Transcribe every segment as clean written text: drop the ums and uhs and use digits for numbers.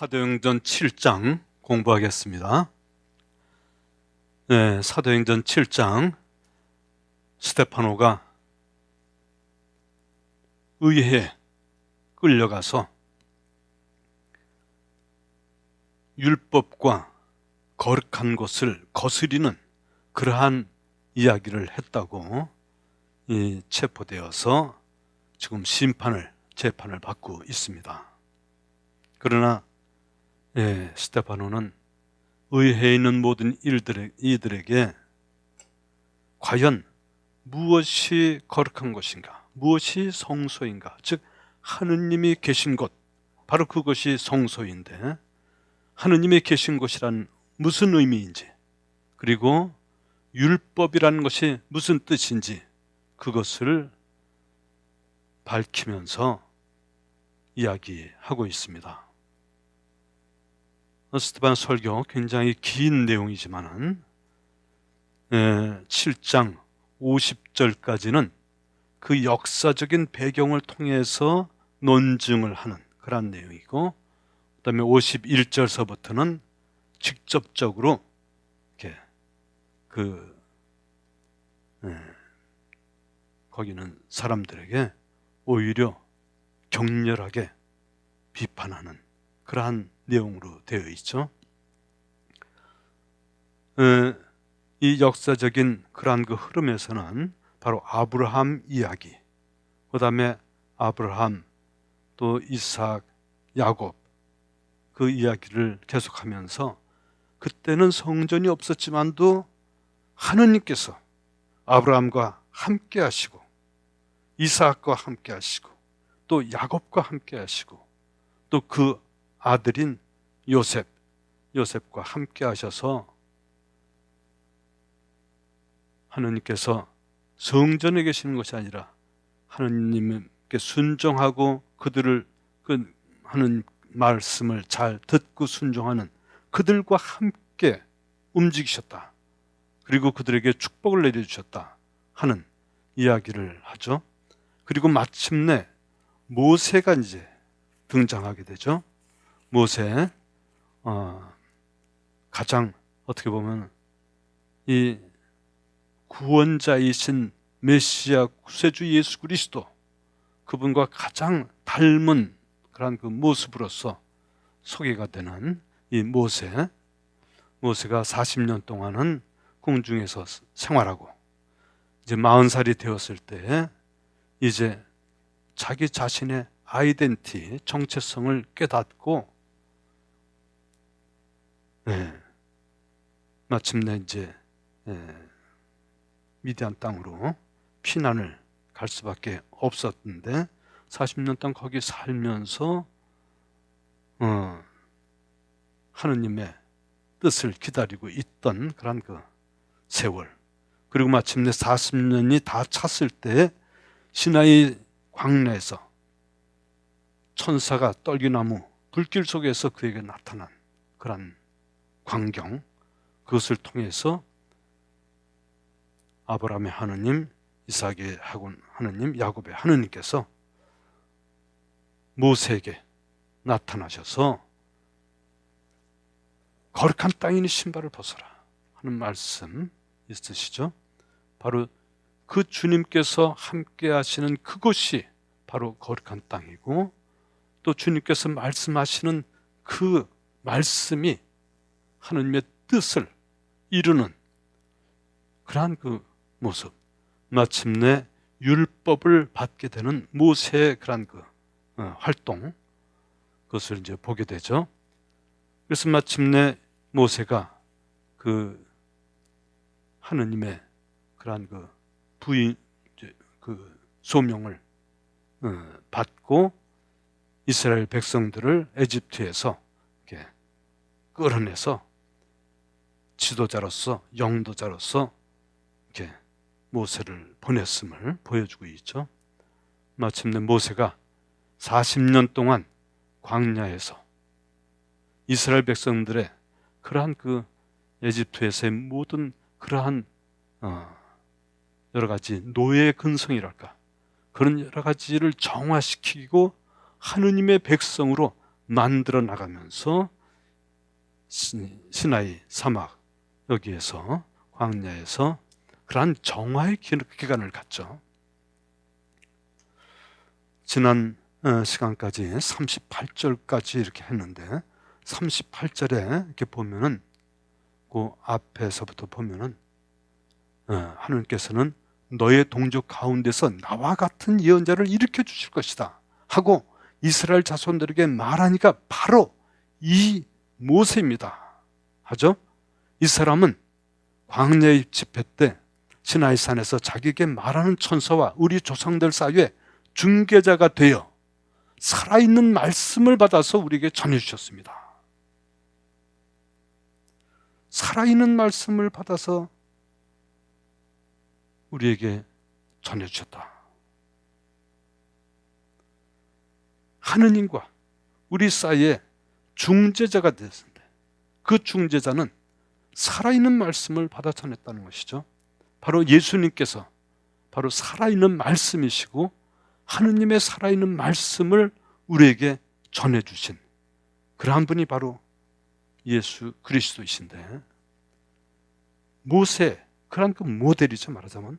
사도행전 7장 공부하겠습니다. 네, 사도행전 7장 스데파노가 의회에 끌려가서 율법과 거룩한 것을 거스리는 그러한 이야기를 했다고 체포되어서 지금 재판을 받고 있습니다. 그러나 스데파노는 의회에 있는 모든 이들에게 과연 무엇이 거룩한 것인가, 무엇이 성소인가, 즉 하느님이 계신 곳, 바로 그것이 성소인데 하느님이 계신 곳이란 무슨 의미인지, 그리고 율법이라는 것이 무슨 뜻인지 그것을 밝히면서 이야기하고 있습니다. 스데반 설교 굉장히 긴 내용이지만은 7장 50절까지는 그 역사적인 배경을 통해서 논증을 하는 그런 내용이고, 그 다음에 51절서부터는 직접적으로 이렇게 거기는 사람들에게 오히려 격렬하게 비판하는 그러한 내용으로 되어 있죠. 이 역사적인 그러한 그 흐름에서는 바로 아브라함 이야기, 그 다음에 아브라함, 또 이삭, 야곱 그 이야기를 계속하면서 그때는 성전이 없었지만도 하느님께서 아브라함과 함께 하시고 이삭과 함께 하시고 또 야곱과 함께 하시고 또 그 아들인 요셉과 함께 하셔서 하느님께서 성전에 계시는 것이 아니라 하느님께 순종하고 그들을 하는 말씀을 잘 듣고 순종하는 그들과 함께 움직이셨다. 그리고 그들에게 축복을 내려주셨다 하는 이야기를 하죠. 그리고 마침내 모세가 이제 등장하게 되죠. 모세, 가장 어떻게 보면 이 구원자이신 메시아 구세주 예수 그리스도, 그분과 가장 닮은 그런 그 모습으로서 소개가 되는 이 모세가 40년 동안은 궁중에서 생활하고 이제 40살이 되었을 때 이제 자기 자신의 아이덴티티, 정체성을 깨닫고 마침내 이제 미디안 땅으로 피난을 갈 수밖에 없었는데 40년 동안 거기 살면서 하느님의 뜻을 기다리고 있던 그런 그 세월, 그리고 마침내 40년이 다 찼을 때 시나이 광야에서 천사가 떨기나무 불길 속에서 그에게 나타난 그런 광경, 그것을 통해서 아브라함의 하느님, 이삭의 하느님, 야곱의 하느님께서 모세에게 나타나셔서 거룩한 땅이니 신발을 벗어라 하는 말씀 있으시죠? 바로 그 주님께서 함께 하시는 그곳이 바로 거룩한 땅이고, 또 주님께서 말씀하시는 그 말씀이 하느님의 뜻을 이루는 그러한 그 모습, 마침내 율법을 받게 되는 모세의 그러한 그 활동, 그것을 이제 보게 되죠. 그래서 마침내 모세가 그 하느님의 그러한 그 소명을 받고 이스라엘 백성들을 에집트에서 이렇게 끌어내서 지도자로서, 영도자로서 이렇게 모세를 보냈음을 보여주고 있죠. 마침내 모세가 40년 동안 광야에서 이스라엘 백성들의 그러한 그 에집트에서의 모든 그러한 여러 가지 노예 근성이랄까, 그런 여러 가지를 정화시키고 하느님의 백성으로 만들어 나가면서 시나이 사막 여기에서 광야에서 그러한 정화의 기간을 갖죠. 지난 시간까지 38절까지 이렇게 했는데 38절에 이렇게 보면은 그 앞에서부터 보면은 하나님께서는 너의 동족 가운데서 나와 같은 예언자를 일으켜 주실 것이다 하고 이스라엘 자손들에게 말하니까 바로 이 모세입니다 하죠. 이 사람은 광야의 집회 때 시나이 산에서 자기에게 말하는 천사와 우리 조상들 사이에 중개자가 되어 살아있는 말씀을 받아서 우리에게 전해주셨습니다. 살아있는 말씀을 받아서 우리에게 전해주셨다. 하느님과 우리 사이에 중재자가 되었는데 그 중재자는 살아있는 말씀을 받아 전했다는 것이죠. 바로 예수님께서 바로 살아있는 말씀이시고 하느님의 살아있는 말씀을 우리에게 전해주신 그러한 분이 바로 예수 그리스도이신데, 모세, 그런 그 모델이죠. 말하자면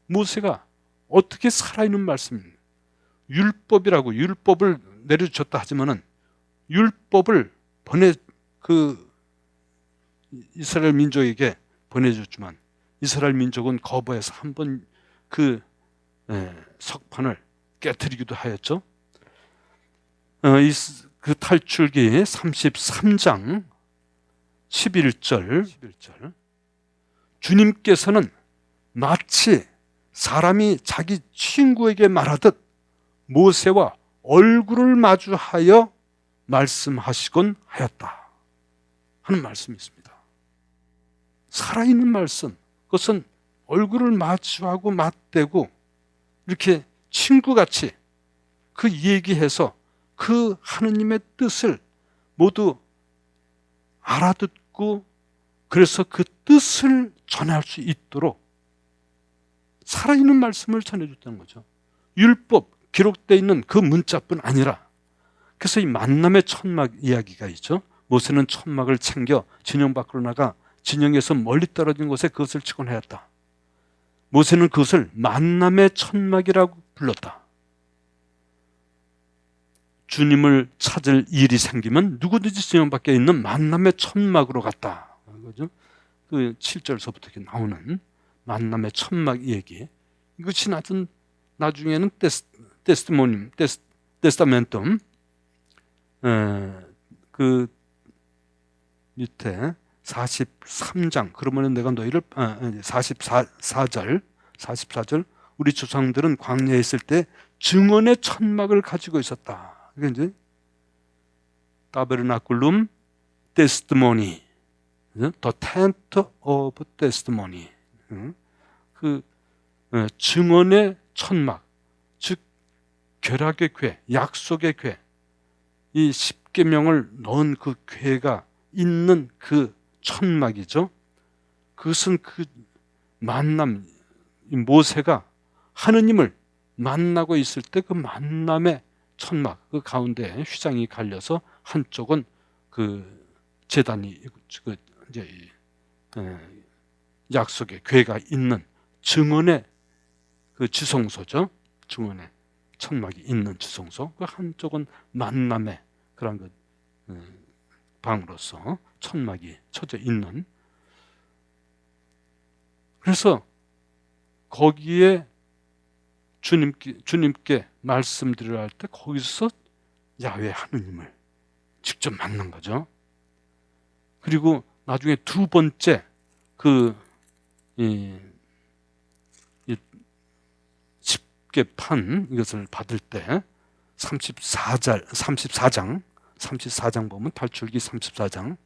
모세가 어떻게 살아있는 말씀, 율법이라고 율법을 내려주셨다 하지만은 율법을 이스라엘 민족에게 보내줬지만 이스라엘 민족은 거부해서 한번 그 석판을 깨뜨리기도 하였죠. 그 탈출기 33장 11절 주님께서는 마치 사람이 자기 친구에게 말하듯 모세와 얼굴을 마주하여 말씀하시곤 하였다 하는 말씀이 있습니다. 살아있는 말씀, 그것은 얼굴을 마주하고 맞대고 이렇게 친구같이 그 얘기해서 그 하느님의 뜻을 모두 알아듣고 그래서 그 뜻을 전할 수 있도록 살아있는 말씀을 전해줬다는 거죠. 율법 기록되어 있는 그 문자뿐 아니라, 그래서 이 만남의 천막 이야기가 있죠. 모세는 천막을 챙겨 진영 밖으로 나가 진영에서 멀리 떨어진 곳에 그것을 치곤 하였다. 모세는 그것을 만남의 천막이라고 불렀다. 주님을 찾을 일이 생기면 누구든지 진영 밖에 있는 만남의 천막으로 갔다. 그죠? 그 7절서부터 이렇게 나오는 만남의 천막 얘기. 이것이 나중에는 테스타멘텀, 그 밑에 43장, 그러면 내가 너희를 44절 우리 조상들은 광야에 있을 때 증언의 천막을 가지고 있었다. 이게 이제 타베르나클룸 테스티모니, The Tent of Testimony, 그 증언의 천막, 즉 결약의 궤, 약속의 궤, 이 십계명을 넣은 그 궤가 있는 그 천막이죠. 그것은 그 만남, 모세가 하느님을 만나고 있을 때 그 만남의 천막, 그 가운데 휘장이 갈려서 한쪽은 그 제단이 이제 약속의 궤가 있는 증언의 그 지성소죠. 증언의 천막이 있는 지성소. 그 한쪽은 만남의 그런 그 방으로서 천막이 쳐져 있는. 그래서 거기에 주님께 말씀드려야 할 때 거기서 야훼 하느님을 직접 만난 거죠. 그리고 나중에 두 번째 그 집게판 이것을 받을 때 34장 보면 탈출기 34장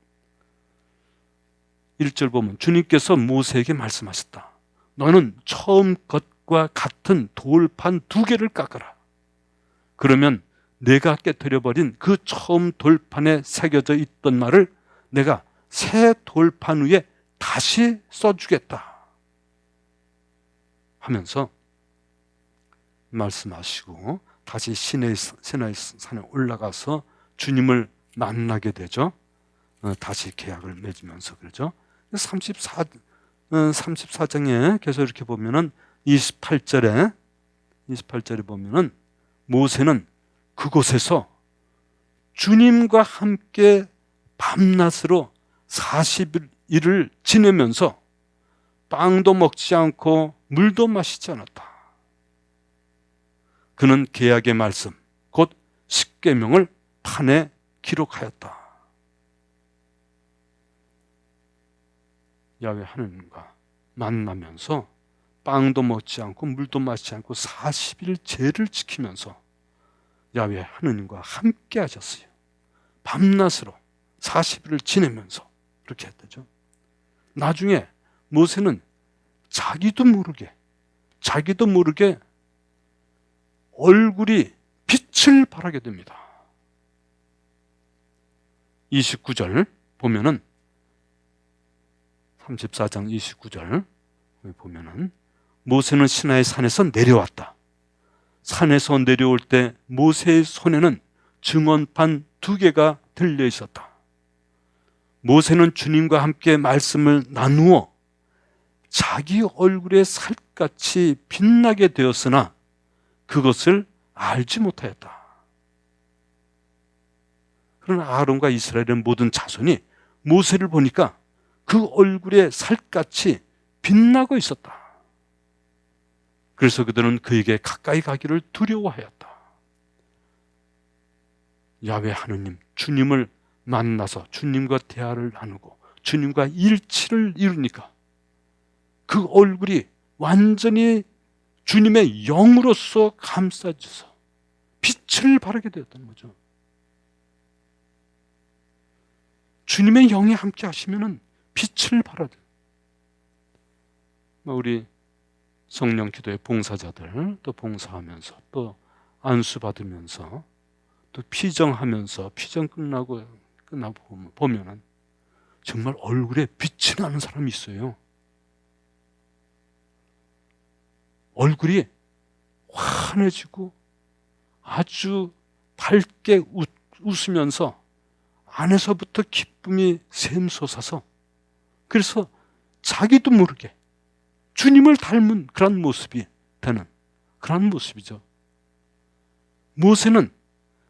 1절 보면 주님께서 모세에게 말씀하셨다. 너는 처음 것과 같은 돌판 2개를 깎아라. 그러면 내가 깨뜨려버린 그 처음 돌판에 새겨져 있던 말을 내가 새 돌판 위에 다시 써주겠다 하면서 말씀하시고 다시 시내의 산에 올라가서 주님을 만나게 되죠. 다시 계약을 맺으면서 그러죠. 34장에 계속 이렇게 보면은 28절에 보면은 모세는 그곳에서 주님과 함께 밤낮으로 40일을 지내면서 빵도 먹지 않고 물도 마시지 않았다. 그는 계약의 말씀, 곧 십계명을 판에 기록하였다. 야훼 하나님과 만나면서 빵도 먹지 않고 물도 마시지 않고 40일 제를 지키면서 야훼 하나님과 함께 하셨어요. 밤낮으로 40일을 지내면서 그렇게 했다죠. 나중에 모세는 자기도 모르게 얼굴이 빛을 발하게 됩니다. 29절 보면은 34장 29절 보면은 모세는 시나이 산에서 내려왔다. 산에서 내려올 때 모세의 손에는 증언판 2개가 들려 있었다. 모세는 주님과 함께 말씀을 나누어 자기 얼굴에 살같이 빛나게 되었으나 그것을 알지 못하였다. 그러나 아론과 이스라엘의 모든 자손이 모세를 보니까 그 얼굴에 살같이 빛나고 있었다. 그래서 그들은 그에게 가까이 가기를 두려워하였다. 야훼 하느님, 주님을 만나서 주님과 대화를 나누고 주님과 일치를 이루니까 그 얼굴이 완전히 주님의 영으로서 감싸져서 빛을 발하게 되었다는 거죠. 주님의 영이 함께 하시면은 빛을 발하죠. 우리 성령 기도의 봉사자들 또 봉사하면서 또 안수 받으면서 또 피정하면서 피정 끝나고 보면은 정말 얼굴에 빛이 나는 사람이 있어요. 얼굴이 환해지고 아주 밝게 웃으면서 안에서부터 기쁨이 샘솟아서 그래서 자기도 모르게 주님을 닮은 그런 모습이 되는 그런 모습이죠. 모세는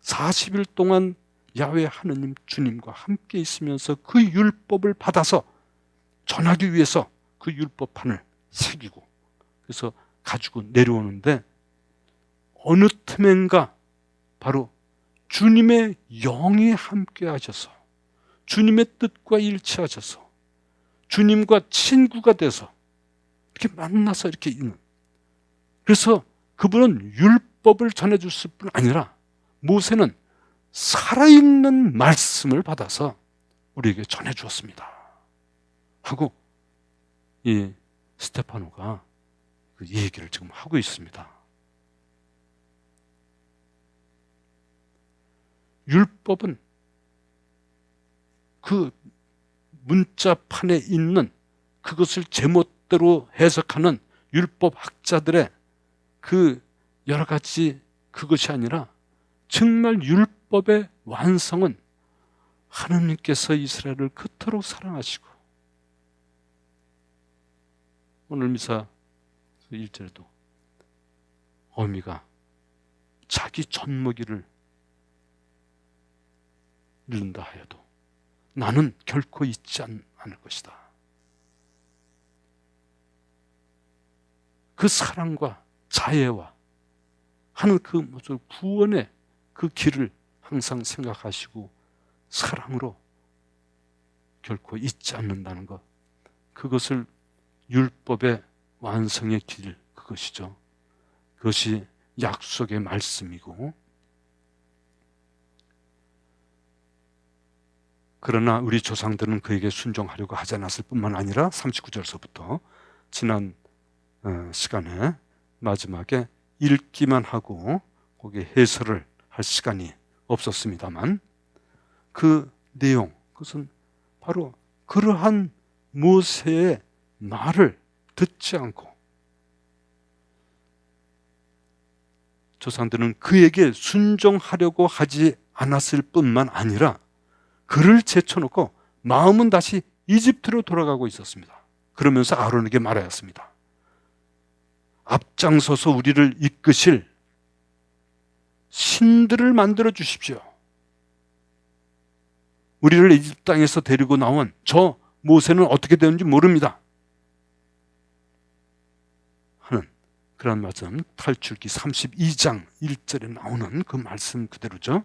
40일 동안 야훼 하느님 주님과 함께 있으면서 그 율법을 받아서 전하기 위해서 그 율법판을 새기고 그래서 가지고 내려오는데 어느 틈엔가 바로 주님의 영이 함께 하셔서 주님의 뜻과 일치하셔서 주님과 친구가 돼서 이렇게 만나서 이렇게 있는, 그래서 그분은 율법을 전해줬을 뿐 아니라 모세는 살아있는 말씀을 받아서 우리에게 전해주었습니다 하고 이 스테파노가 그 얘기를 지금 하고 있습니다. 율법은 그 문자판에 있는 그것을 제멋대로 해석하는 율법학자들의 그 여러 가지 그것이 아니라 정말 율법의 완성은 하나님께서 이스라엘을 그토록 사랑하시고 오늘 미사 1절에도 어미가 자기 젖먹이를 잃는다 하여도 나는 결코 잊지 않을 것이다. 그 사랑과 자애와 하는 그 모습 구원의 그 길을 항상 생각하시고 사랑으로 결코 잊지 않는다는 것, 그것을 율법의 완성의 길, 그것이죠. 그것이 약속의 말씀이고, 그러나 우리 조상들은 그에게 순종하려고 하지 않았을 뿐만 아니라 39절서부터 지난 시간에 마지막에 읽기만 하고 거기에 해설을 할 시간이 없었습니다만 그 내용, 그것은 바로 그러한 모세의 말을 듣지 않고 조상들은 그에게 순종하려고 하지 않았을 뿐만 아니라 그를 제쳐놓고 마음은 다시 이집트로 돌아가고 있었습니다. 그러면서 아론에게 말하였습니다. 앞장서서 우리를 이끄실 신들을 만들어 주십시오. 우리를 이집트 땅에서 데리고 나온 저 모세는 어떻게 되는지 모릅니다 하는 그런 말씀, 탈출기 32장 1절에 나오는 그 말씀 그대로죠.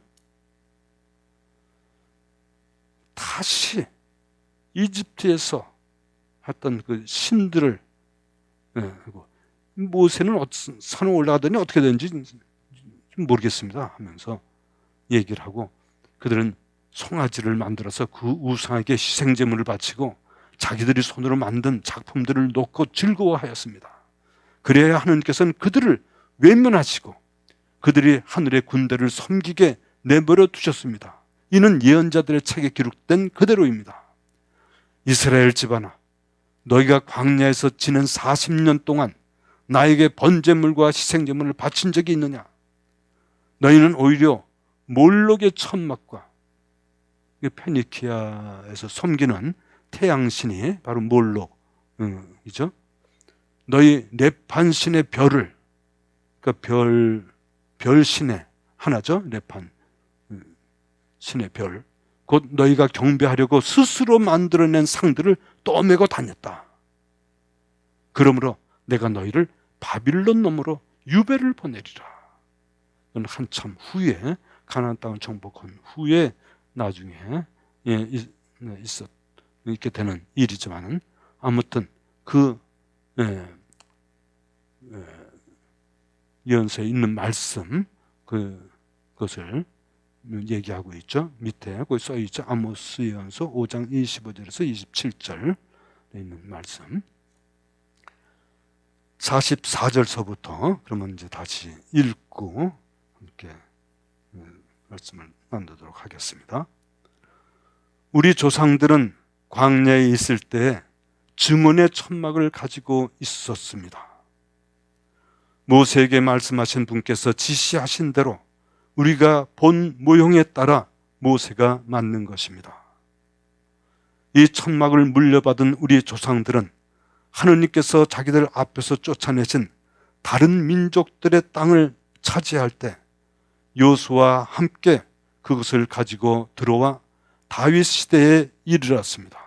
다시 이집트에서 했던 그 신들을, 모세는 산에 올라가더니 어떻게 되는지 모르겠습니다 하면서 얘기를 하고, 그들은 송아지를 만들어서 그 우상에게 희생제물을 바치고 자기들이 손으로 만든 작품들을 놓고 즐거워하였습니다. 그래야 하나님께서는 그들을 외면하시고 그들이 하늘의 군대를 섬기게 내버려 두셨습니다. 이는 예언자들의 책에 기록된 그대로입니다. 이스라엘 집안아, 너희가 광야에서 지낸 40년 동안 나에게 번제물과 희생제물을 바친 적이 있느냐? 너희는 오히려 몰록의 천막과, 페니키아에서 섬기는 태양신이 바로 몰록이죠. 너희 레판 신의 별을, 그러니까 별신의 하나죠. 레판 신의 별, 곧 너희가 경배하려고 스스로 만들어낸 상들을 떠매고 다녔다. 그러므로 내가 너희를 바빌론 넘으로 유배를 보내리라. 이건 한참 후에, 가나안 땅을 정복한 후에 나중에 있게 되는 일이지만은, 아무튼 그 예언서에 있는 말씀, 그것을 얘기하고 있죠. 밑에 거기 써 있죠. 아모스 예언서 5장 25절에서 27절 있는 말씀. 44절서부터 그러면 이제 다시 읽고 함께 말씀을 나누도록 하겠습니다. 우리 조상들은 광야에 있을 때 증언의 천막을 가지고 있었습니다. 모세에게 말씀하신 분께서 지시하신 대로 우리가 본 모형에 따라 모세가 만든 것입니다. 이 천막을 물려받은 우리 조상들은 하느님께서 자기들 앞에서 쫓아내신 다른 민족들의 땅을 차지할 때 여호수아와 함께 그것을 가지고 들어와 다윗 시대에 이르렀습니다.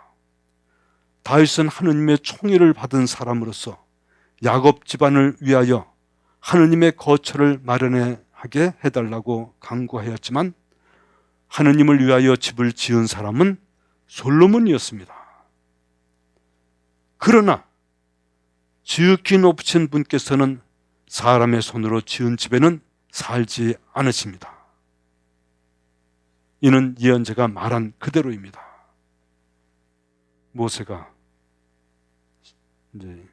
다윗은 하느님의 총애를 받은 사람으로서 야곱 집안을 위하여 하느님의 거처를 마련하게 해달라고 간구하였지만, 하느님을 위하여 집을 지은 사람은 솔로몬이었습니다. 그러나 지극히 높으신 분께서는 사람의 손으로 지은 집에는 살지 않으십니다. 이는 예언자가 말한 그대로입니다. 모세가 이제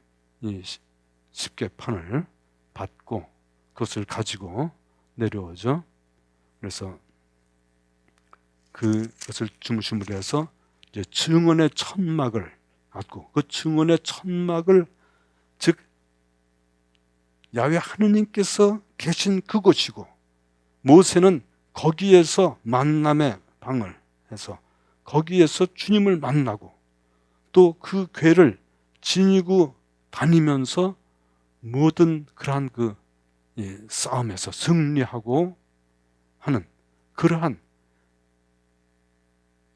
이 십계판을 받고 그것을 가지고 내려오죠. 그래서 그것을 중심으로 해서 이제 증언의 천막을 갖고, 그 증언의 천막을, 즉 야훼 하느님께서 계신 그곳이고, 모세는 거기에서 만남의 방을 해서 거기에서 주님을 만나고 또 그 궤를 지니고 다니면서 모든 그러한 싸움에서 승리하고 하는 그러한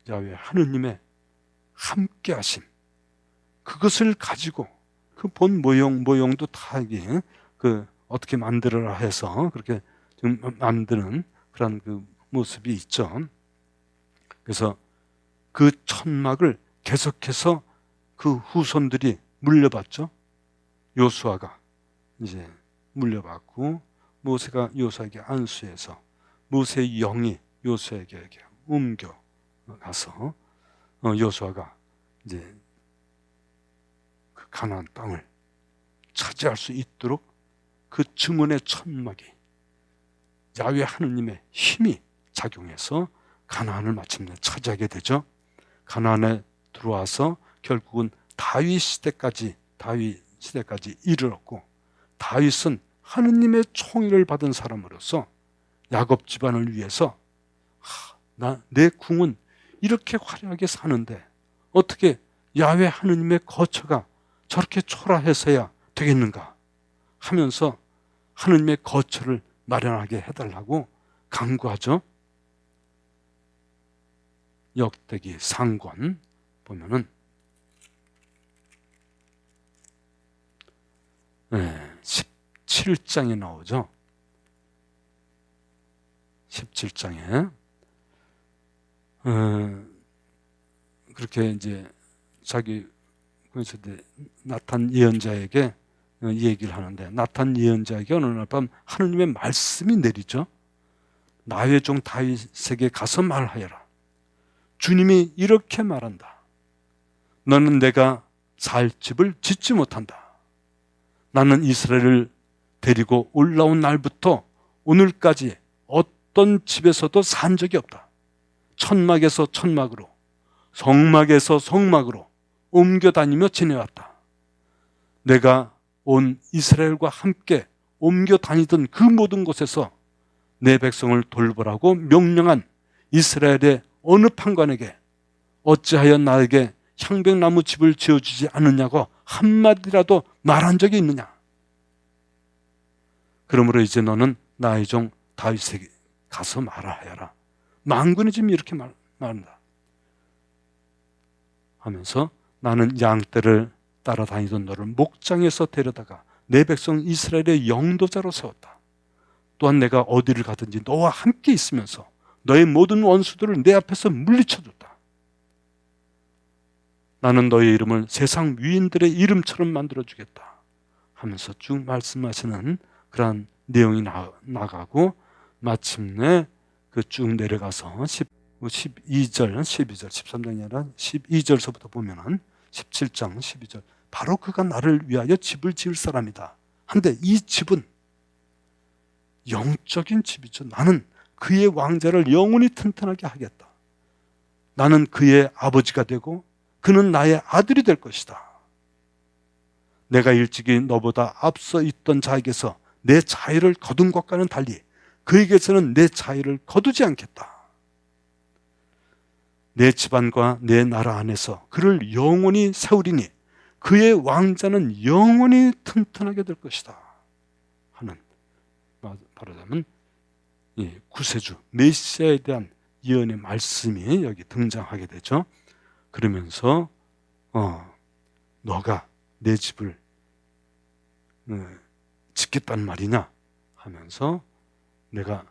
야훼 하느님의 함께하심, 그것을 가지고 그 본 모형도 다 어떻게 만들어라 해서 그렇게 좀 만드는 그런 그 모습이 있죠. 그래서 그 천막을 계속해서 그 후손들이 물려받죠. 요수아가 이제 물려받고, 모세가 요수아에게 안수해서 모세의 영이 요수아에게 옮겨가서 요수아가 이제 그 가나안 땅을 차지할 수 있도록 그 증언의 천막이, 야훼 하느님의 힘이 작용해서 가나안을 마침내 차지하게 되죠. 가나안에 들어와서 결국은 다윗 시대까지 이르렀고, 다윗은 하느님의 총애를 받은 사람으로서 야곱 집안을 위해서 내 궁은 이렇게 화려하게 사는데 어떻게 야훼 하느님의 거처가 저렇게 초라해서야 되겠는가 하면서 하느님의 거처를 마련하게 해달라고 간구하죠. 역대기 상권 보면은 17장에 나오죠. 17장에 그렇게 이제 자기 나탄 예언자에게 얘기를 하는데, 나탄 예언자에게 어느 날 밤 하느님의 말씀이 내리죠. 나의 종 다윗에게 가서 말하여라. 주님이 이렇게 말한다. 너는 내가 살 집을 짓지 못한다. 나는 이스라엘을 데리고 올라온 날부터 오늘까지 어떤 집에서도 산 적이 없다. 천막에서 천막으로, 성막에서 성막으로 옮겨 다니며 지내왔다. 내가 온 이스라엘과 함께 옮겨 다니던 그 모든 곳에서 내 백성을 돌보라고 명령한 이스라엘의 어느 판관에게 어찌하여 나에게 향백나무 집을 지어주지 않느냐고 한마디라도 말한 적이 있느냐. 그러므로 이제 너는 나의 종 다윗에게 가서 말하여라. 만군의 주님이 이렇게 말한다 하면서, 나는 양떼를 따라다니던 너를 목장에서 데려다가 내 백성 이스라엘의 영도자로 세웠다. 또한 내가 어디를 가든지 너와 함께 있으면서 너의 모든 원수들을 내 앞에서 물리쳐줬다. 나는 너의 이름을 세상 위인들의 이름처럼 만들어주겠다 하면서 쭉 말씀하시는 그러한 내용이 나가고, 마침내 그 쭉 내려가서 12절, 13장이 아니라 12절서부터 보면은 17장 12절, 바로 그가 나를 위하여 집을 지을 사람이다. 한데 이 집은 영적인 집이죠. 나는 그의 왕자를 영원히 튼튼하게 하겠다. 나는 그의 아버지가 되고 그는 나의 아들이 될 것이다. 내가 일찍이 너보다 앞서 있던 자에게서 내 자유를 거둔 것과는 달리 그에게서는 내 자유를 거두지 않겠다. 내 집안과 내 나라 안에서 그를 영원히 세우리니 그의 왕자는 영원히 튼튼하게 될 것이다 하는, 말하자면 구세주 메시아에 대한 예언의 말씀이 여기 등장하게 되죠. 그러면서 너가 내 집을 짓겠단 말이냐 하면서, 내가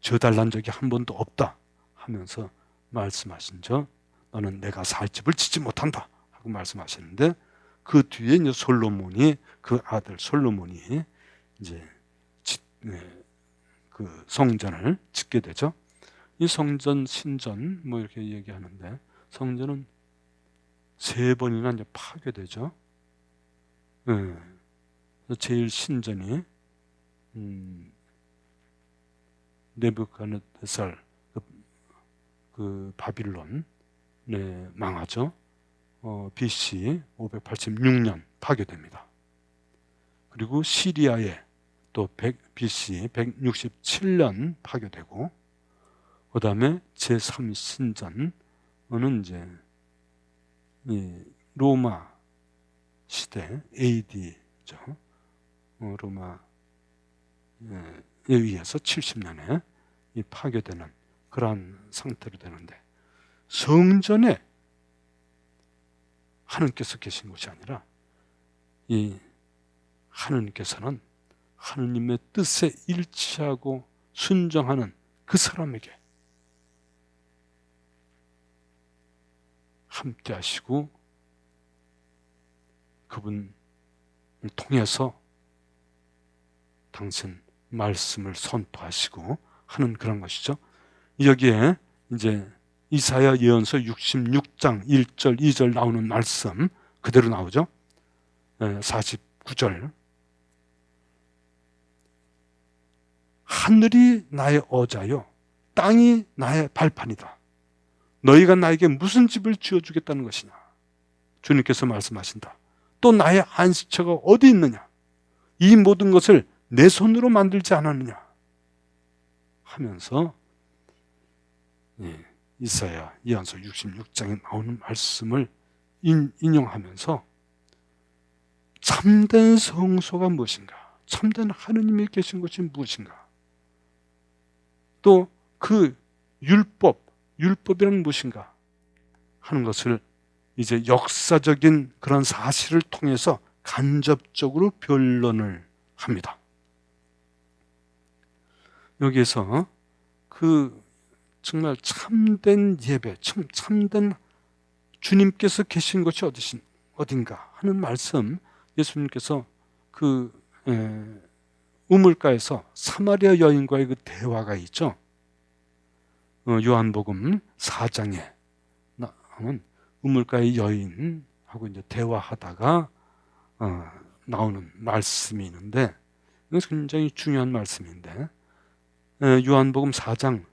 져달란 적이 한 번도 없다 하면서 말씀하신죠. 너는 내가 살 집을 짓지 못한다 하고 말씀하시는데, 그 뒤에 이제 솔로몬이, 그 아들 솔로몬이 이제 그 성전을 짓게 되죠. 이 성전, 신전 뭐 이렇게 얘기하는데, 성전은 3번이나 이제 파괴되죠. 제일 신전이 네부갓네살 그 바빌론 망하죠. BC 586년 파괴됩니다. 그리고 시리아에 또 BC 167년 파괴되고, 그 다음에 제3신전은 이제 로마 시대 AD죠. 로마에 의해서 70년에 파괴되는 그러한 상태로 되는데, 성전에 하느님께서 계신 것이 아니라 이 하느님께서는 하느님의 뜻에 일치하고 순종하는 그 사람에게 함께 하시고 그분을 통해서 당신 말씀을 선포하시고 하는 그런 것이죠. 여기에 이제 이사야 예언서 66장 1절 2절 나오는 말씀 그대로 나오죠. 49절, 하늘이 나의 어자요 땅이 나의 발판이다. 너희가 나에게 무슨 집을 지어주겠다는 것이냐. 주님께서 말씀하신다. 또 나의 안식처가 어디 있느냐. 이 모든 것을 내 손으로 만들지 않았느냐 하면서 이사야 예언서 66장에 나오는 말씀을 인용하면서 참된 성소가 무엇인가, 참된 하느님이 계신 것이 무엇인가, 또 그 율법이란 무엇인가 하는 것을 이제 역사적인 그런 사실을 통해서 간접적으로 변론을 합니다. 여기에서 그 정말 참된 예배, 참된 주님께서 계신 것이 어딘가 하는 말씀, 예수님께서 그 우물가에서 사마리아 여인과의 그 대화가 있죠. 요한복음 4장에 나오는 우물가의 여인하고 이제 대화하다가 나오는 말씀이 있는데, 이건 굉장히 중요한 말씀인데, 요한복음 4장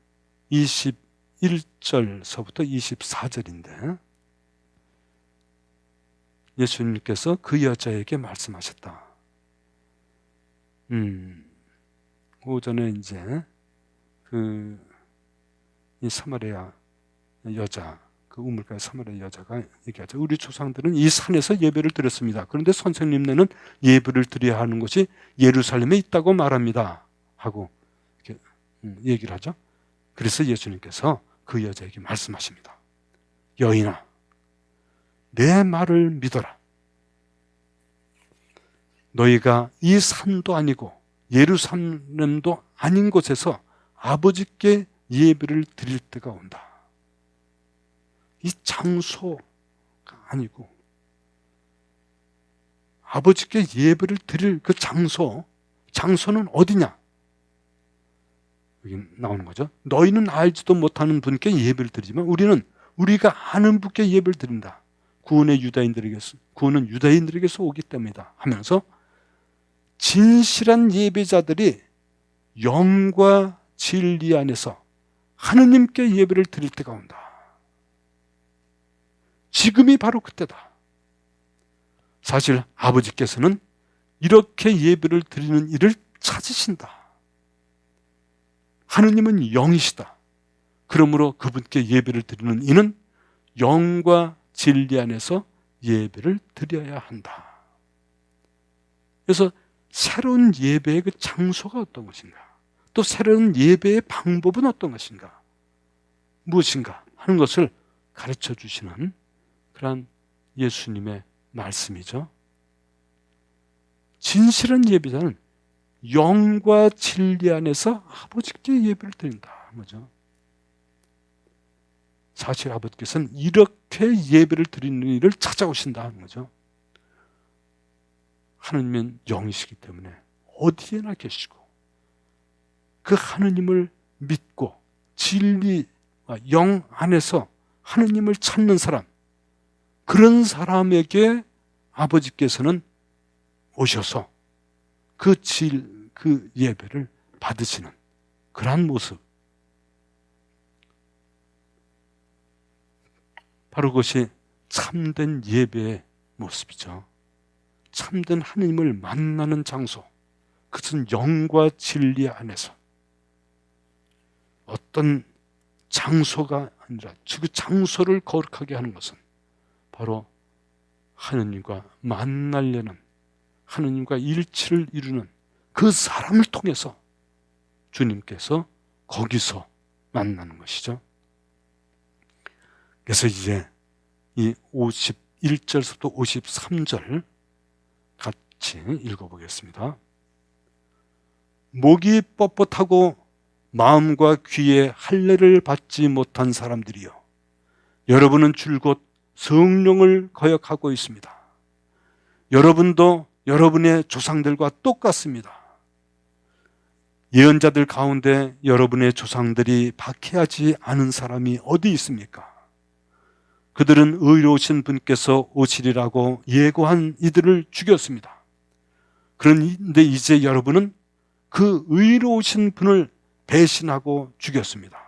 21절서부터 24절인데, 예수님께서 그 여자에게 말씀하셨다. 오전에 이제 이 사마리아 여자, 그 우물가의 사마리아 여자가 얘기하죠. 우리 조상들은 이 산에서 예배를 드렸습니다. 그런데 선생님네는 예배를 드려야 하는 곳이 예루살렘에 있다고 말합니다. 하고 이렇게 얘기를 하죠. 그래서 예수님께서 그 여자에게 말씀하십니다. 여인아, 내 말을 믿어라. 너희가 이 산도 아니고 예루살렘도 아닌 곳에서 아버지께 예배를 드릴 때가 온다. 이 장소가 아니고 아버지께 예배를 드릴 그 장소는 어디냐? 여기 나오는 거죠. 너희는 알지도 못하는 분께 예배를 드리지만 우리가 아는 분께 예배를 드린다. 구원은 유다인들에게서 오기 때문이다 하면서 진실한 예배자들이 영과 진리 안에서 하느님께 예배를 드릴 때가 온다. 지금이 바로 그때다. 사실 아버지께서는 이렇게 예배를 드리는 일을 찾으신다. 하느님은 영이시다. 그러므로 그분께 예배를 드리는 이는 영과 진리 안에서 예배를 드려야 한다. 그래서 새로운 예배의 그 장소가 어떤 것인가, 또 새로운 예배의 방법은 어떤 것인가, 무엇인가 하는 것을 가르쳐 주시는 그런 예수님의 말씀이죠. 진실한 예배자는 영과 진리 안에서 아버지께 예배를 드린다. 뭐죠? 사실 아버지께서는 이렇게 예배를 드리는 일을 찾아오신다는 거죠. 하느님은 영이시기 때문에 어디에나 계시고 그 하느님을 믿고 진리와 영 안에서 하느님을 찾는 사람, 그런 사람에게 아버지께서는 오셔서 그 예배를 받으시는 그러한 모습, 바로 그것이 참된 예배의 모습이죠. 참된 하느님을 만나는 장소, 그것은 영과 진리 안에서 어떤 장소가 아니라 그 장소를 거룩하게 하는 것은 바로 하느님과 만나려는, 하느님과 일치를 이루는 그 사람을 통해서 주님께서 거기서 만나는 것이죠. 그래서 이제 이 51절부터 53절 같이 읽어보겠습니다. 목이 뻣뻣하고 마음과 귀에 할례를 받지 못한 사람들이여, 여러분은 줄곧 성령을 거역하고 있습니다. 여러분도 여러분의 조상들과 똑같습니다. 예언자들 가운데 여러분의 조상들이 박해하지 않은 사람이 어디 있습니까? 그들은 의로우신 분께서 오시리라고 예고한 이들을 죽였습니다. 그런데 이제 여러분은 그 의로우신 분을 배신하고 죽였습니다.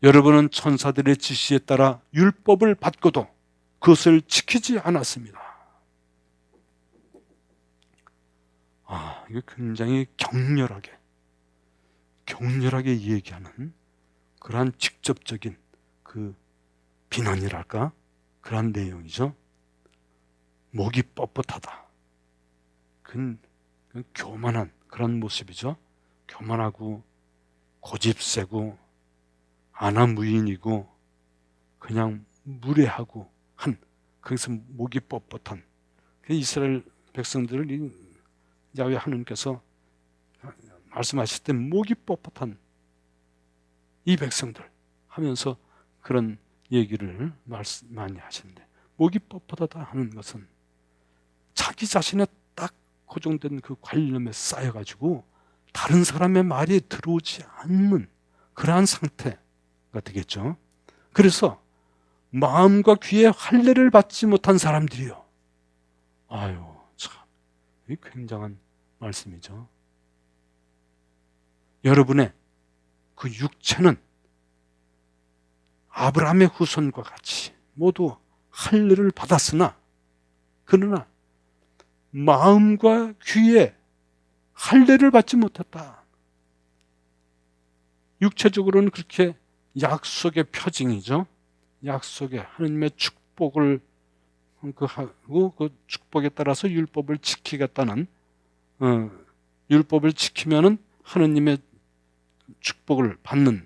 여러분은 천사들의 지시에 따라 율법을 받고도 그것을 지키지 않았습니다. 이거 굉장히 격렬하게 얘기하는 그러한 직접적인 그 비난이랄까? 그런 내용이죠. 목이 뻣뻣하다. 그건 교만한 그런 모습이죠. 교만하고 고집세고 안하무인이고 그냥 무례하고 한, 거기서 목이 뻣뻣한 이스라엘 백성들을 야훼 하나님께서 말씀하실 때 목이 뻣뻣한 이 백성들 하면서 그런 얘기를 많이 하시는데, 목이 뻣뻣하다 하는 것은 자기 자신의 딱 고정된 그 관념에 쌓여가지고 다른 사람의 말이 들어오지 않는 그러한 상태가 되겠죠. 그래서 마음과 귀에 할례를 받지 못한 사람들이요. 아유, 참, 이 굉장한 말씀이죠. 여러분의 그 육체는 아브라함의 후손과 같이 모두 할례를 받았으나, 그러나 마음과 귀에 할례를 받지 못했다. 육체적으로는 그렇게 약속의 표징이죠. 약속의 하나님의 축복을 하고 그 축복에 따라서 율법을 지키겠다는, 율법을 지키면은 하나님의 축복을 받는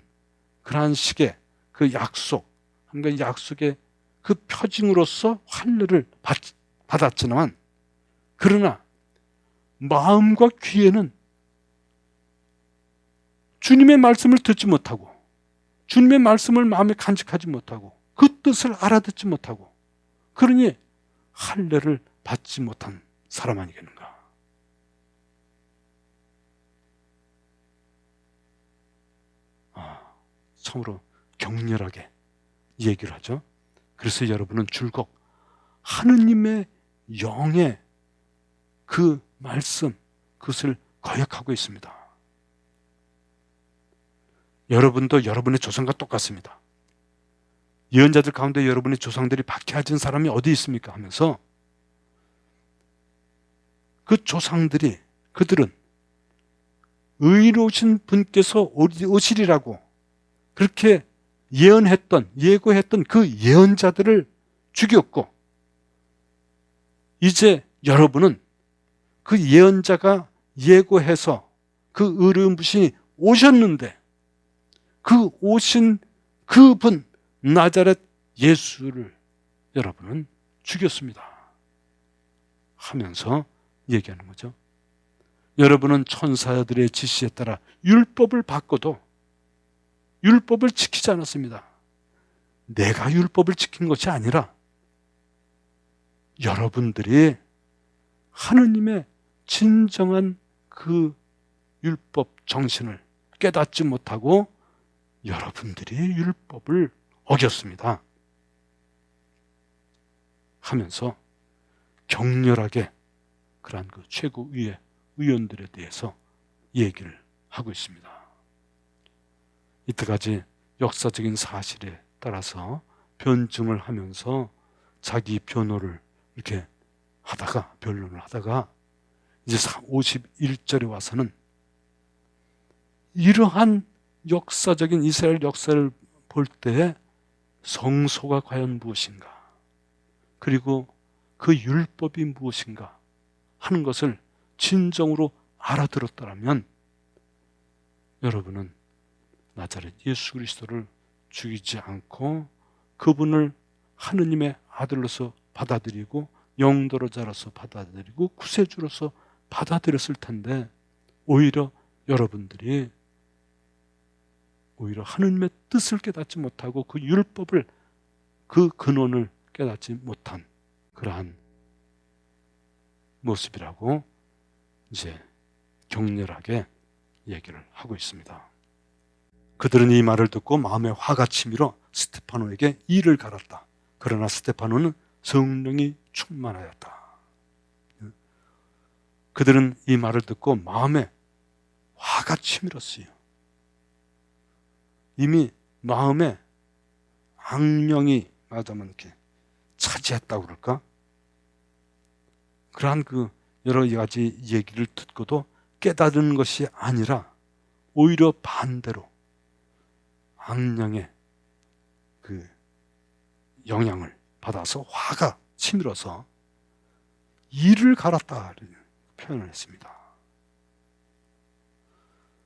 그러한 식의 그 약속, 그러니까 약속의 그 표징으로서 할례를 받았지만, 그러나 마음과 귀에는 주님의 말씀을 듣지 못하고 주님의 말씀을 마음에 간직하지 못하고 그 뜻을 알아듣지 못하고, 그러니 할례를 받지 못한 사람 아니겠는가. 참으로 격렬하게 얘기를 하죠. 그래서 여러분은 줄곧 하느님의 영의 그 말씀, 그것을 거역하고 있습니다. 여러분도 여러분의 조상과 똑같습니다. 예언자들 가운데 여러분의 조상들이 박해하신 사람이 어디 있습니까? 하면서 그 조상들이, 그들은 의로우신 분께서 오시리라고 그렇게 예고했던 그 예언자들을 죽였고, 이제 여러분은 그 예언자가 예고해서 그 의로운 분이 오셨는데, 그 오신 그분 나자렛 예수를 여러분은 죽였습니다 하면서 얘기하는 거죠. 여러분은 천사들의 지시에 따라 율법을 받고도 율법을 지키지 않았습니다. 내가 율법을 지킨 것이 아니라 여러분들이 하느님의 진정한 그 율법 정신을 깨닫지 못하고 여러분들이 율법을 어겼습니다 하면서 격렬하게 그러한 그 최고위의 의원들에 대해서 얘기를 하고 있습니다. 이때까지 역사적인 사실에 따라서 변증을 하면서 자기 변론을 하다가 이제 51절에 와서는 이러한 역사적인 이스라엘 역사를 볼 때 성소가 과연 무엇인가, 그리고 그 율법이 무엇인가 하는 것을 진정으로 알아들었더라면 여러분은 나자렛 예수 그리스도를 죽이지 않고 그분을 하느님의 아들로서 받아들이고 영도자로서 받아들이고 구세주로서 받아들였을 텐데, 오히려 여러분들이 하느님의 뜻을 깨닫지 못하고 그 율법을, 그 근원을 깨닫지 못한 그러한 모습이라고 이제 격렬하게 얘기를 하고 있습니다. 그들은 이 말을 듣고 마음에 화가 치밀어 스데파노에게 이를 갈았다. 그러나 스데파노는 성령이 충만하였다. 그들은 이 말을 듣고 마음에 화가 치밀었어요. 이미 마음에 악령이 말하자면 이렇게 차지했다고 그럴까? 그러한 그 여러 가지 얘기를 듣고도 깨달은 것이 아니라 오히려 반대로 악령의 그 영향을 받아서 화가 치밀어서 이를 갈았다 표현을 했습니다.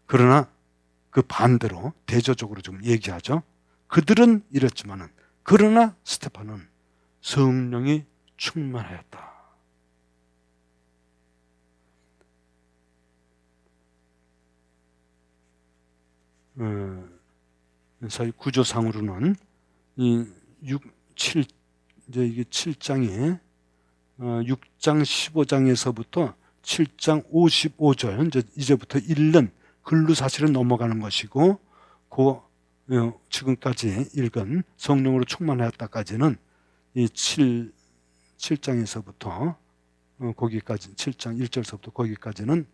그러나 그 반대로 대조적으로 좀 얘기하죠. 그들은 이랬지만은 그러나 스데반은 성령이 충만하였다. 사실 구조상으로는 이 7, 이제 이게 7장이 6장 15장에서부터 7장 55절 이제부터 1년 글로 사실은 넘어가는 것이고 지금까지 읽은 성령으로 충만하였다까지는 이 7장에서부터 거기까지 7장 1절서부터 거기까지는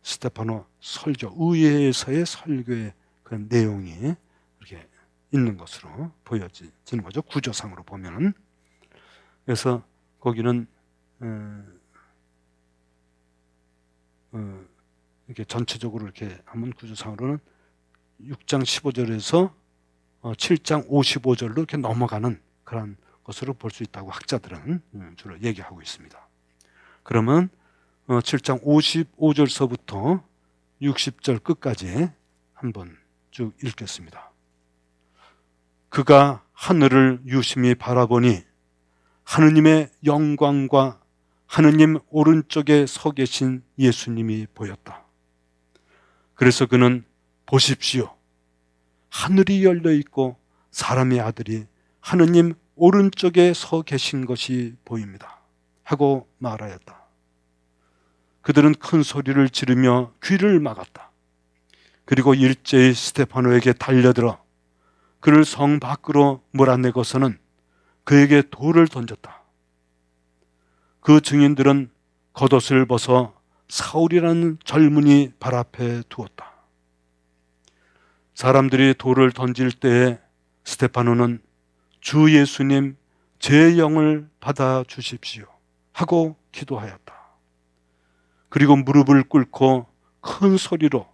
스데파노 설교, 의회에서의 설교의 그 내용이 이렇게 있는 것으로 보여지는 거죠. 구조상으로 보면은. 그래서 거기는 이렇게 전체적으로 이렇게 하면 구조상으로는 6장 15절에서 7장 55절로 이렇게 넘어가는 그런 것으로 볼 수 있다고 학자들은 주로 얘기하고 있습니다. 그러면 7장 55절서부터 60절 끝까지 한번 쭉 읽겠습니다. 그가 하늘을 유심히 바라보니 하느님의 영광과 하느님 오른쪽에 서 계신 예수님이 보였다. 그래서 그는 보십시오. 하늘이 열려 있고 사람의 아들이 하느님 오른쪽에 서 계신 것이 보입니다. 하고 말하였다. 그들은 큰 소리를 지르며 귀를 막았다. 그리고 일제히 스데파노에게 달려들어 그를 성 밖으로 몰아내고서는 그에게 돌을 던졌다. 그 증인들은 겉옷을 벗어 사울이라는 젊은이 발 앞에 두었다. 사람들이 돌을 던질 때에 스데파노는 주 예수님 제 영을 받아 주십시오 하고 기도하였다. 그리고 무릎을 꿇고 큰 소리로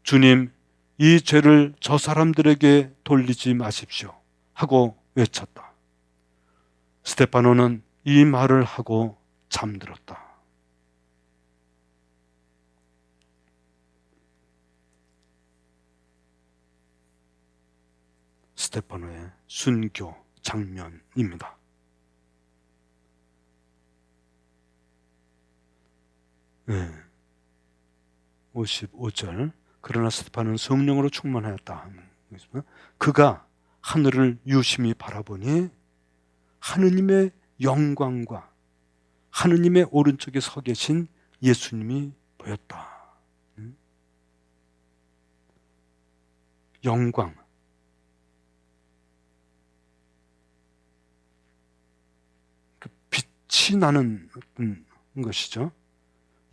주님, 이 죄를 저 사람들에게 돌리지 마십시오 하고 외쳤다. 스데파노는 이 말을 하고 잠들었다. 스데파노의 순교 장면입니다. 네. 55절 그러나 스데파노는 성령으로 충만하였다. 그가 하늘을 유심히 바라보니 하느님의 영광과 하느님의 오른쪽에 서 계신 예수님이 보였다. 영광. 그 빛이 나는 것이죠.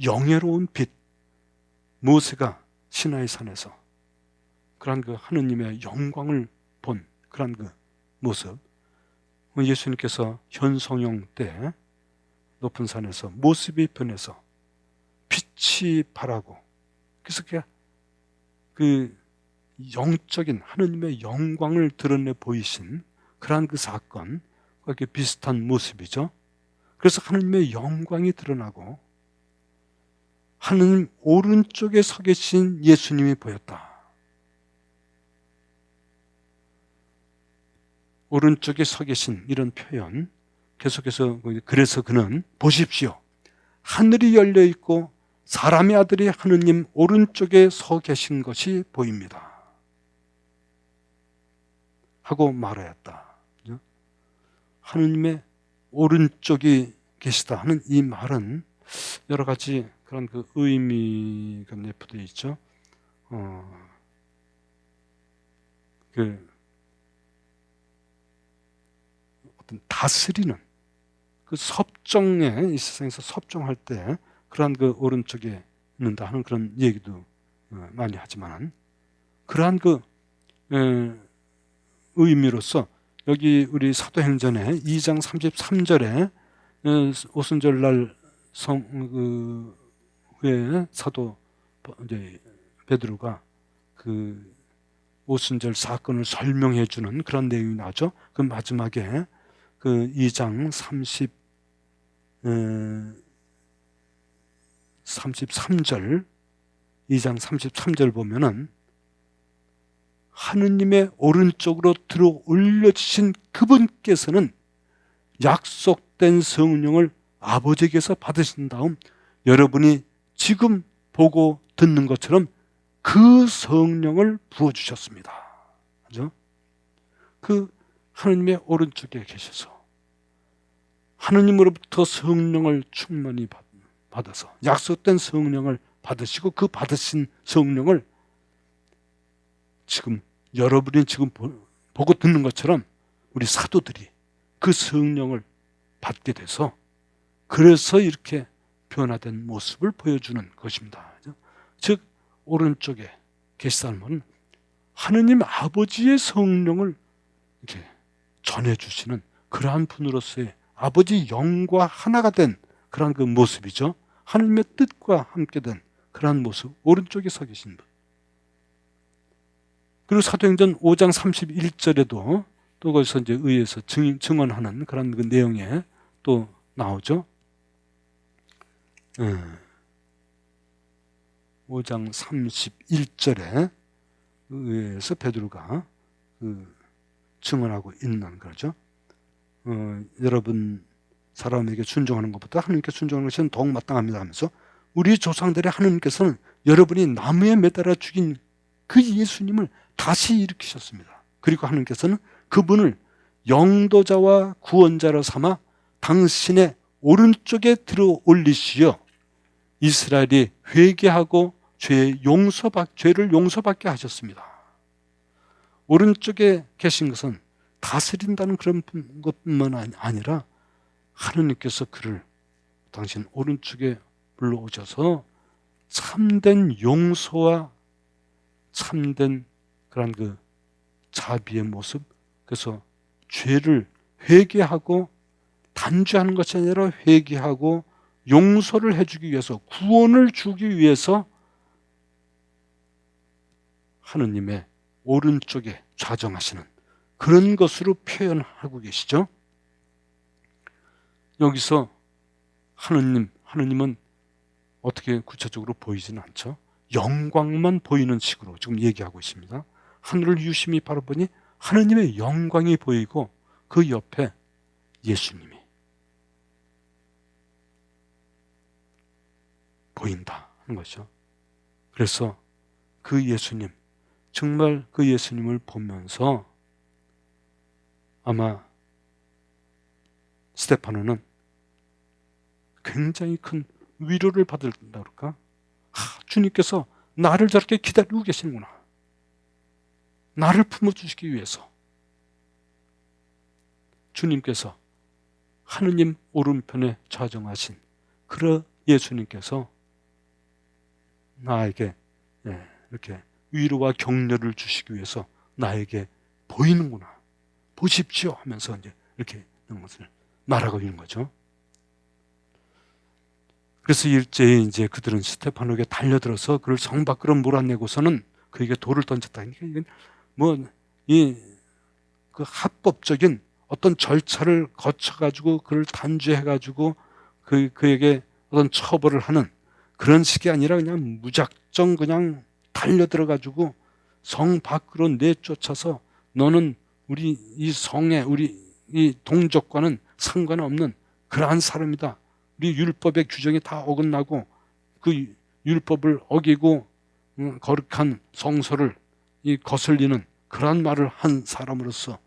영예로운 빛. 모세가 시나이 산에서 그러한 그 하느님의 영광을 본 그러한 그 모습. 예수님께서 현성령 때 높은 산에서 모습이 변해서 빛이 발하고 그래서 그 영적인 하느님의 영광을 드러내 보이신 그러한 그 사건, 그렇게 비슷한 모습이죠. 그래서 하느님의 영광이 드러나고 하느님 오른쪽에 서 계신 예수님이 보였다. 오른쪽에 서 계신 이런 표현 계속해서 그래서 그는 보십시오. 하늘이 열려 있고 사람의 아들이 하느님 오른쪽에 서 계신 것이 보입니다. 하고 말하였다. 하느님의 오른쪽이 계시다 하는 이 말은 여러 가지 그런 그 의미가 내포되어 있죠. 어떤 다스리는 그 섭정에 이 세상에서 섭정할 때 그러한 그 오른쪽에 있는다 하는 그런 얘기도 많이 하지만 그러한 그 의미로서 여기 우리 사도행전의 2장 33절에 오순절날 후에 사도 이제 베드로가 그 오순절 사건을 설명해 주는 그런 내용이 나죠. 그 마지막에 그 2장 33절 2장 33절 보면은 하느님의 오른쪽으로 들어 올려주신 그분께서는 약속된 성령을 아버지에게서 받으신 다음 여러분이 지금 보고 듣는 것처럼 그 성령을 부어주셨습니다. 그죠? 그 하느님의 오른쪽에 계셔서 하느님으로부터 성령을 충만히 받아서 약속된 성령을 받으시고 그 받으신 성령을 지금 여러분이 지금 보고 듣는 것처럼 우리 사도들이 그 성령을 받게 돼서 그래서 이렇게 변화된 모습을 보여주는 것입니다. 즉 오른쪽에 계시다는 하느님 아버지의 성령을 이렇게 전해주시는 그러한 분으로서의 아버지 영과 하나가 된 그러한 그 모습이죠. 하느님의 뜻과 함께 된 그러한 모습, 오른쪽에 서 계신 분. 그리고 사도행전 5장 31절에도 또 거기서 이제 의해서 증언하는 그런 그 내용에 또 나오죠. 5장 31절에 의해서 베드로가 증언하고 있는 거죠. 여러분 사람에게 순종하는 것보다 하느님께 순종하는 것이 더욱 마땅합니다 하면서 우리 조상들의 하느님께서는 여러분이 나무에 매달아 죽인 그 예수님을 다시 일으키셨습니다. 그리고 하느님께서는 그분을 영도자와 구원자로 삼아 당신의 오른쪽에 들어 올리시어 이스라엘이 회개하고 죄를 용서받게 하셨습니다. 오른쪽에 계신 것은 다스린다는 그런 것뿐만 아니라 하느님께서 그를 당신 오른쪽에 불러오셔서 참된 용서와 참된 그런 그 자비의 모습, 그래서 죄를 회개하고 단죄하는 것이 아니라 회개하고 용서를 해주기 위해서, 구원을 주기 위해서 하느님의 오른쪽에 좌정하시는 그런 것으로 표현하고 계시죠. 여기서 하느님은 어떻게 구체적으로 보이지는 않죠. 영광만 보이는 식으로 지금 얘기하고 있습니다. 하늘을 유심히 바라보니 하느님의 영광이 보이고 그 옆에 예수님이 보인다 하는 것이죠. 그래서 그 예수님, 정말 그 예수님을 보면서 아마 스데파노는 굉장히 큰 위로를 받을다 그럴까? 주님께서 나를 저렇게 기다리고 계시는구나. 나를 품어주시기 위해서 주님께서 하느님 오른편에 좌정하신 그런 예수님께서 나에게 이렇게 위로와 격려를 주시기 위해서 나에게 보이는구나. 보십시오 하면서 이제 이렇게 이런 것을 말하고 있는 거죠. 그래서 일제히 이제 그들은 스데파노에게 달려들어서 그를 성 밖으로 몰아내고서는 그에게 돌을 던졌다. 이건 그 합법적인 어떤 절차를 거쳐가지고 그를 단죄해가지고 그에게 어떤 처벌을 하는 그런 식이 아니라 그냥 무작정 그냥 달려들어가지고 성 밖으로 내쫓아서 너는 우리 이 성에 우리 이 동족과는 상관없는 그러한 사람이다. 우리 율법의 규정이 다 어긋나고 그 율법을 어기고 거룩한 성소를 거슬리는 그러한 말을 한 사람으로서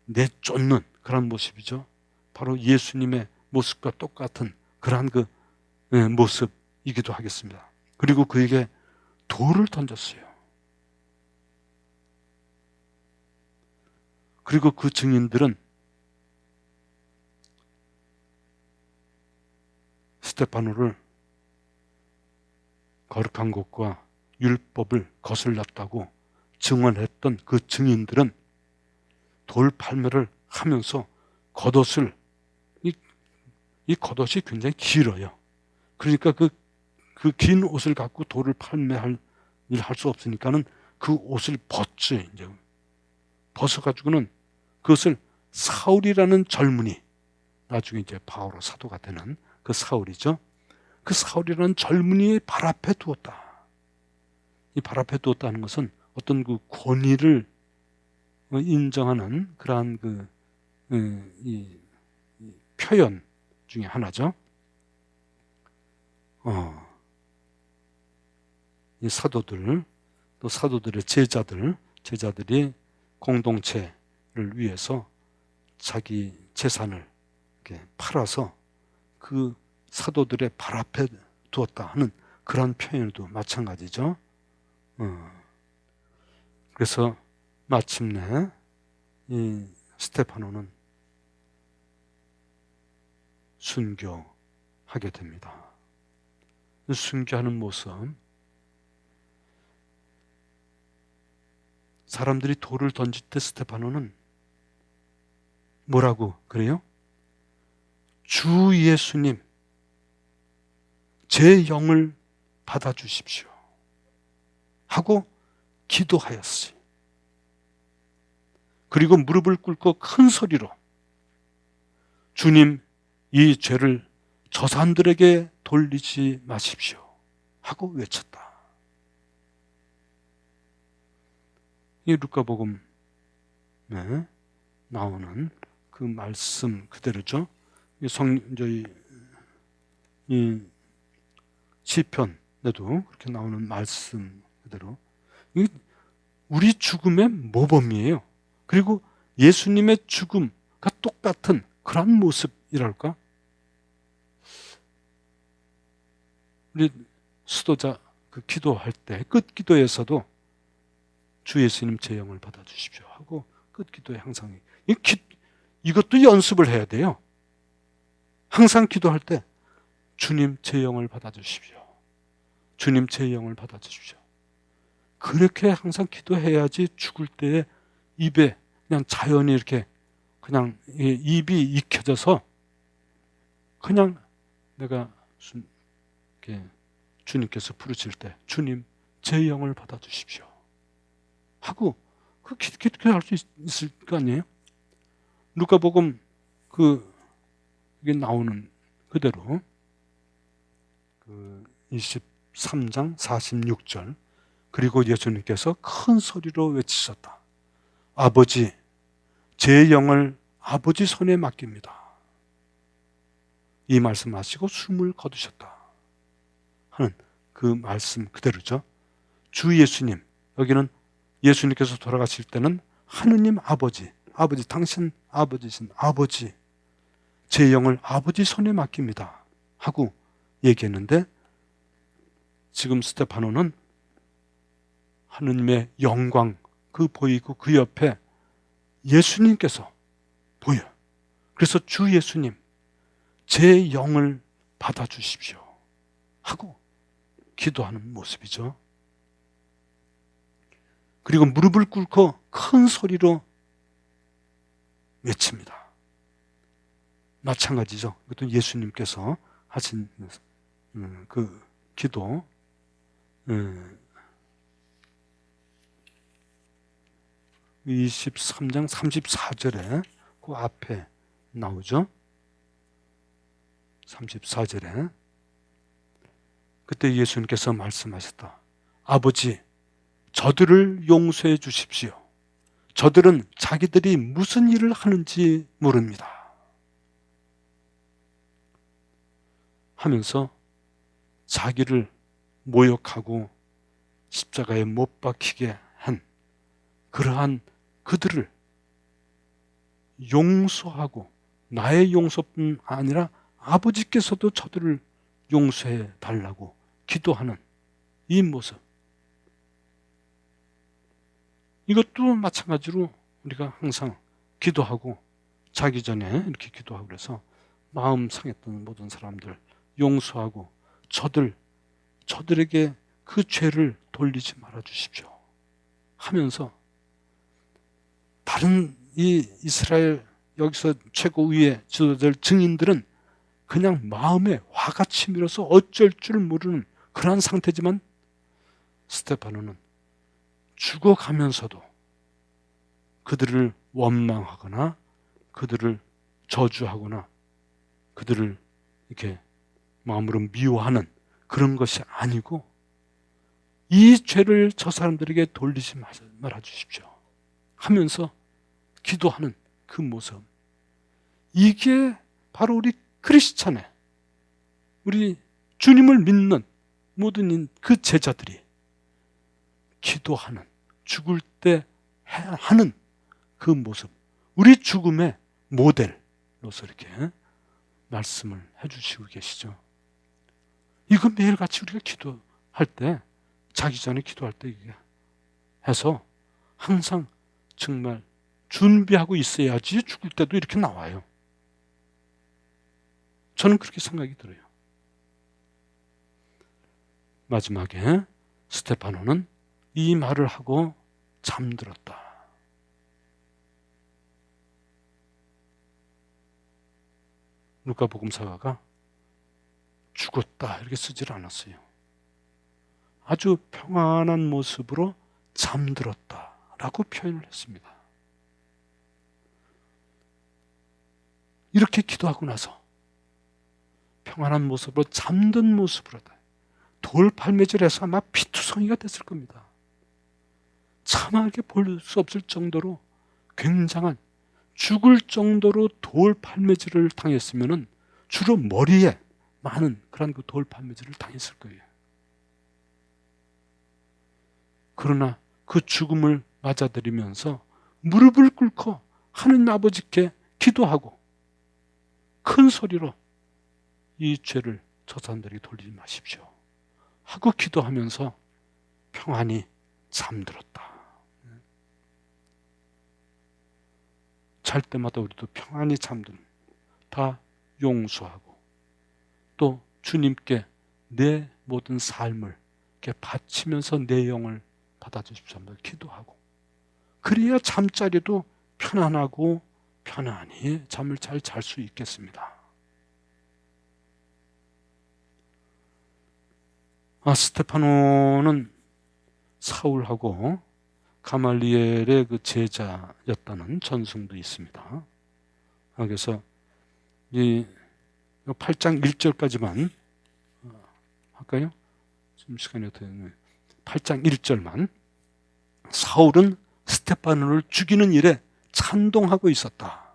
내쫓는 그런 모습이죠. 바로 예수님의 모습과 똑같은 그러한 그 모습이기도 하겠습니다. 그리고 그에게 돌을 던졌어요. 그리고 그 증인들은 스데파노를 거룩한 것과 율법을 거슬렸다고 증언했던 그 증인들은 돌팔매를 하면서 겉옷을, 이 겉옷이 굉장히 길어요. 그러니까 그 긴 옷을 갖고 돌을 팔매할 일 할 수 없으니까는 그 옷을 벗지. 이제 벗어가지고는 그것을 사울이라는 젊은이, 나중에 이제 바오로 사도가 되는 그 사울이죠. 그 사울이라는 젊은이의 발 앞에 두었다. 이 발 앞에 두었다는 것은 어떤 그 권위를 인정하는 그러한 이 표현 중에 하나죠. 이 사도들, 또 사도들의 제자들이 공동체를 위해서 자기 재산을 이렇게 팔아서 그 사도들의 발 앞에 두었다 하는 그런 표현도 마찬가지죠. 그래서 마침내 이 스테파노는 순교하게 됩니다. 순교하는 모습, 사람들이 돌을 던질 때 스테파노는 뭐라고 그래요? 주 예수님, 제 영을 받아주십시오 하고 기도하였어요. 그리고 무릎을 꿇고 큰 소리로 주님, 이 죄를 저 사람들에게 돌리지 마십시오 하고 외쳤다. 이 루카복음에 나오는 그 말씀 그대로죠. 이 시편에도 그렇게 나오는 말씀 그대로 우리 죽음의 모범이에요. 그리고 예수님의 죽음과 똑같은 그런 모습이랄까? 우리 수도자 그 기도할 때 끝기도에서도 주 예수님 제 영을 받아주십시오 하고 끝기도에 항상 이것도 연습을 해야 돼요. 항상 기도할 때 주님 제 영을 받아주십시오. 주님 제 영을 받아주십시오. 그렇게 항상 기도해야지 죽을 때에 입에 그냥 자연히 이렇게 그냥 입이 익혀져서 그냥 내가 이렇게 주님께서 부르실 때 주님 제 영을 받아주십시오 하고 그 기도할 수 있을 거 아니에요? 누가복음 이게 나오는 그대로 23장 46절 그리고 예수님께서 큰 소리로 외치셨다. 아버지, 제 영을 아버지 손에 맡깁니다. 이 말씀하시고 숨을 거두셨다 하는 그 말씀 그대로죠. 주 예수님, 여기는 예수님께서 돌아가실 때는 하느님 아버지, 당신 아버지신 아버지, 제 영을 아버지 손에 맡깁니다 하고 얘기했는데 지금 스테파노는 하느님의 영광 보이고 그 옆에 예수님께서 보여. 그래서 주 예수님, 제 영을 받아주십시오 하고 기도하는 모습이죠. 그리고 무릎을 꿇고 큰 소리로 외칩니다. 마찬가지죠. 이것도 예수님께서 하신 그 기도 23장 34절에 그 앞에 나오죠. 34절에 그때 예수님께서 말씀하셨다. 아버지, 저들을 용서해 주십시오. 저들은 자기들이 무슨 일을 하는지 모릅니다 하면서 자기를 모욕하고 십자가에 못 박히게 한 그러한 그들을 용서하고 나의 용서뿐 아니라 아버지께서도 저들을 용서해 달라고 기도하는 이 모습, 이것도 마찬가지로 우리가 항상 기도하고 자기 전에 이렇게 기도하고 그래서 마음 상했던 모든 사람들 용서하고 저들에게 그 죄를 돌리지 말아 주십시오 하면서 다른 이 이스라엘 여기서 최고위의 지도자들 증인들은 그냥 마음에 화가 치밀어서 어쩔 줄 모르는 그러한 상태지만 스테파노는 죽어가면서도 그들을 원망하거나 그들을 저주하거나 그들을 이렇게 마음으로 미워하는 그런 것이 아니고 이 죄를 저 사람들에게 돌리지 말아 주십시오 하면서 기도하는 그 모습, 이게 바로 우리 크리스찬의, 우리 주님을 믿는 모든 그 제자들이 기도하는, 죽을 때 하는 그 모습, 우리 죽음의 모델로서 이렇게 말씀을 해주시고 계시죠. 이거 매일같이 우리가 기도할 때, 자기 전에 기도할 때 이게 해서 항상 정말 준비하고 있어야지 죽을 때도 이렇게 나와요. 저는 그렇게 생각이 들어요. 마지막에 스테파노는 이 말을 하고 잠들었다. 루카복음사가가 죽었다 이렇게 쓰질 않았어요. 아주 평안한 모습으로 잠들었다라고 표현을 했습니다. 이렇게 기도하고 나서 평안한 모습으로 잠든 모습으로 돌팔매질해서 아마 피투성이가 됐을 겁니다. 참하게 볼 수 없을 정도로 굉장한, 죽을 정도로 돌팔매질을 당했으면 주로 머리에 많은 그런 그 돌팔매질을 당했을 거예요. 그러나 그 죽음을 맞아들이면서 무릎을 꿇고 하느님 아버지께 기도하고 큰 소리로 이 죄를 저 사람들에게 돌리지 마십시오 하고 기도하면서 평안히 잠들었다. 잘 때마다 우리도 평안히 잠드는, 다 용서하고 또 주님께 내 모든 삶을 이렇게 바치면서 내 영을 받아주십시오 하면서 기도하고, 그래야 잠자리도 편안하고 편안히 잠을 잘 잘 수 있겠습니다. 스테파노는 사울하고 가말리엘의 그 제자였다는 전승도 있습니다. 그래서 이 8장 1절까지만 할까요? 지금 시간이 어떻게 되나요? 8장 1절만. 사울은 스테파노를 죽이는 일에 찬동하고 있었다.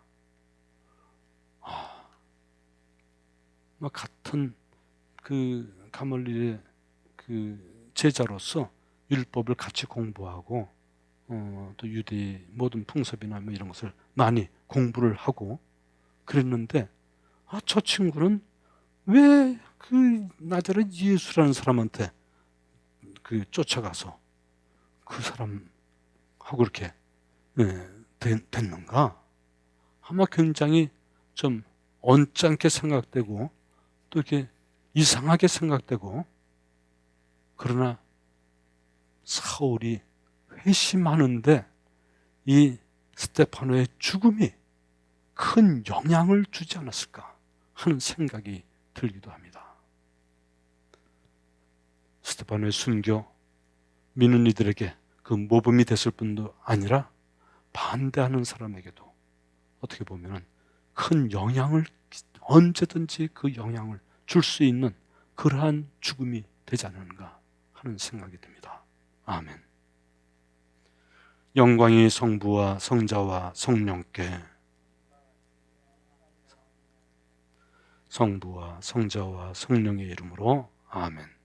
같은 그 가말리엘의 그 제자로서 율법을 같이 공부하고 또 유대 모든 풍습이나 뭐 이런 것을 많이 공부를 하고 그랬는데, 저 친구는 왜 그 나자렛 예수라는 사람한테 그 쫓아가서 그 사람하고 그렇게 됐는가? 아마 굉장히 좀 언짢게 생각되고 또 이렇게 이상하게 생각되고, 그러나 사울이 회심하는데 이 스테파노의 죽음이 큰 영향을 주지 않았을까 하는 생각이 들기도 합니다. 스테파노의 순교, 믿는 이들에게 그 모범이 됐을 뿐도 아니라 반대하는 사람에게도 어떻게 보면 큰 영향을, 언제든지 그 영향을 줄 수 있는 그러한 죽음이 되지 않는가 하는 생각이 듭니다. 아멘. 영광이 성부와 성자와 성령께, 성부와 성자와 성령의 이름으로 아멘.